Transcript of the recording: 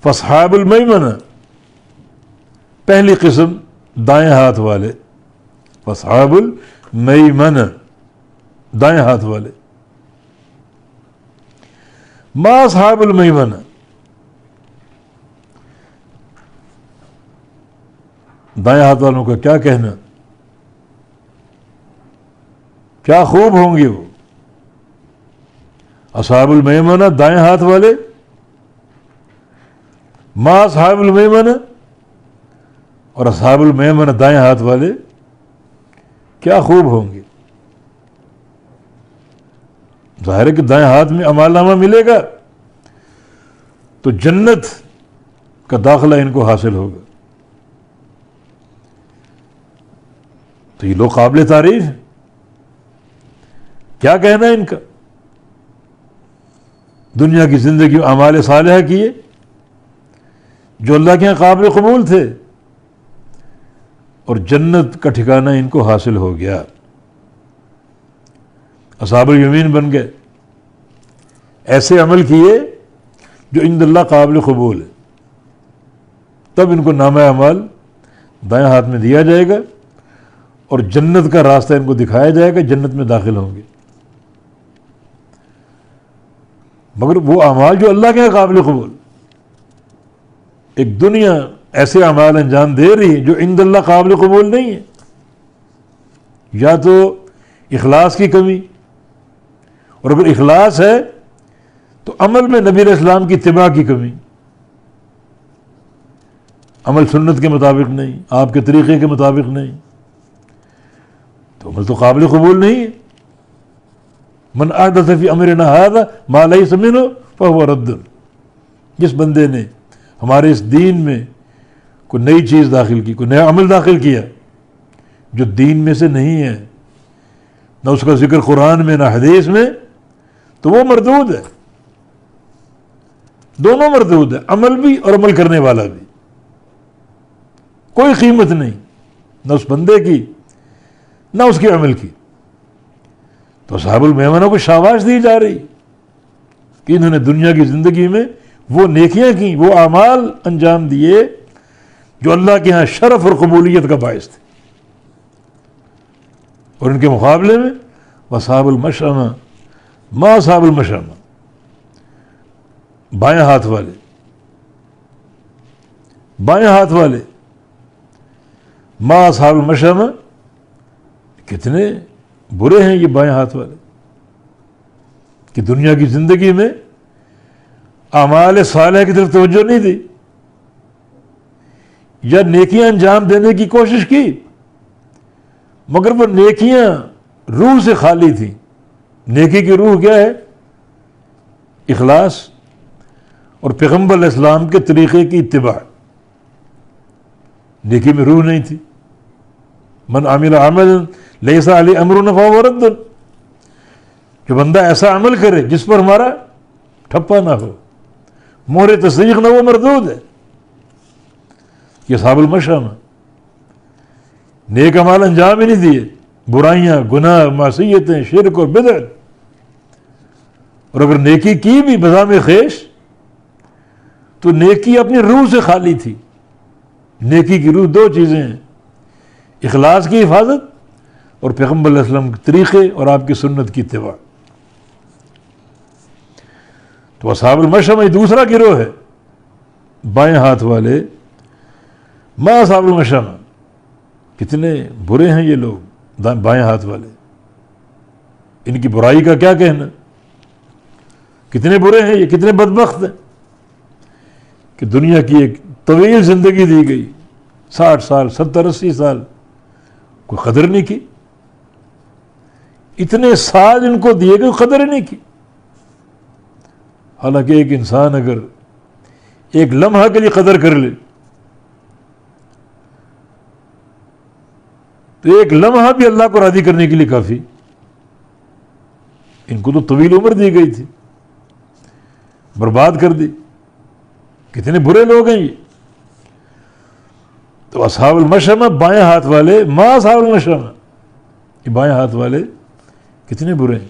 فاصحاب المیمنہ پہلی قسم دائیں ہاتھ والے، فاصحاب المیمنہ دائیں ہاتھ والے. ما اصحاب المیمنہ دائیں ہاتھ والوں کا کیا کہنا، کیا خوب ہوں گے وہ. اصحاب المیمنہ دائیں ہاتھ والے، ما اصحاب المیمنہ اور اصحاب المیمنہ دائیں ہاتھ والے کیا خوب ہوں گے. ظاہر ہے کہ دائیں ہاتھ میں اعمال نامہ ملے گا تو جنت کا داخلہ ان کو حاصل ہوگا. تو یہ لوگ قابل تعریف ہیں. کیا کہنا ہے ان کا؟ دنیا کی زندگی میں اعمال صالحہ کیے جو اللہ کے یہاں قابل قبول تھے اور جنت کا ٹھکانہ ان کو حاصل ہو گیا. اصحاب الیمین بن گئے. ایسے عمل کیے جو عند اللہ قابل قبول ہے. تب ان کو نامہ اعمال دائیں ہاتھ میں دیا جائے گا اور جنت کا راستہ ان کو دکھایا جائے گا، جنت میں داخل ہوں گے. مگر وہ اعمال جو اللہ کے یہاں قابل قبول، ایک دنیا ایسے اعمال انجام دے رہی ہے جو عند اللہ قابل قبول نہیں ہے. یا تو اخلاص کی کمی، اور اگر اخلاص ہے تو عمل میں نبی علیہ السلام کی اتباع کی کمی، عمل سنت کے مطابق نہیں، آپ کے طریقے کے مطابق نہیں، تو عمل تو قابل قبول نہیں ہے. من احدث فی امرنا ھذا ما لیس منہ فہو رد. جس بندے نے ہمارے اس دین میں کوئی نئی چیز داخل کی، کوئی نیا عمل داخل کیا جو دین میں سے نہیں ہے، نہ اس کا ذکر قرآن میں نہ حدیث میں، تو وہ مردود ہے. دونوں مردود ہے، عمل بھی اور عمل کرنے والا بھی. کوئی قیمت نہیں نہ اس بندے کی نہ اس کے عمل کی. تو اصحاب المیمنہ کو شاباش دی جا رہی کہ انہوں نے دنیا کی زندگی میں وہ نیکیاں کی، وہ اعمال انجام دیے جو اللہ کے ہاں شرف اور قبولیت کا باعث تھے. اور ان کے مقابلے میں اصحاب المشأمہ ما اصحاب المشأمہ بائیں ہاتھ والے، بائیں ہاتھ والے ما اصحاب المشأمہ. کتنے برے ہیں یہ بائیں ہاتھ والے کہ دنیا کی زندگی میں اعمال صالحہ کی طرف توجہ نہیں دی، یا نیکیاں انجام دینے کی کوشش کی مگر وہ نیکیاں روح سے خالی تھیں. نیکی کی روح کیا ہے؟ اخلاص اور پیغمبر علیہ السلام کے طریقے کی اتباع. نیکی میں روح نہیں تھی. من عمل عملا لیس علیہ امرنا فہو رد. جو بندہ ایسا عمل کرے جس پر ہمارا ٹھپا نہ ہو، مہر تصدیق نہ، وہ مردود ہے. یہ اصحاب المشأمہ نیک اعمال انجام ہی نہیں دیے، برائیاں، گناہ، معصیتیں، شرک اور بدعت. اور اگر نیکی کی بھی بذام خیش تو نیکی اپنی روح سے خالی تھی. نیکی کی روح دو چیزیں ہیں، اخلاص کی حفاظت اور پیغمبر علیہ السلام کے طریقے اور آپ کی سنت کی اتباع. تو اصحاب المشأمہ دوسرا گروہ ہے، بائیں ہاتھ والے ما اصحاب المشأمہ. کتنے برے ہیں یہ لوگ بائیں ہاتھ والے. ان کی برائی کا کیا کہنا، کتنے برے ہیں یہ، کتنے بدبخت ہیں کہ دنیا کی ایک طویل زندگی دی گئی، 60 سال 70 80 سال، کوئی قدر نہیں کی. اتنے سال ان کو دیے گئے، قدر نہیں کی. حالانکہ ایک انسان اگر ایک لمحہ کے لیے قدر کر لے تو ایک لمحہ بھی اللہ کو راضی کرنے کے لیے کافی. ان کو تو طویل عمر دی گئی تھی، برباد کر دی. کتنے برے لوگ ہیں یہ. تو اصحاب المشأمہ بائیں ہاتھ والے ما اصحاب المشأمہ، یہ بائیں ہاتھ والے کتنے برے ہیں.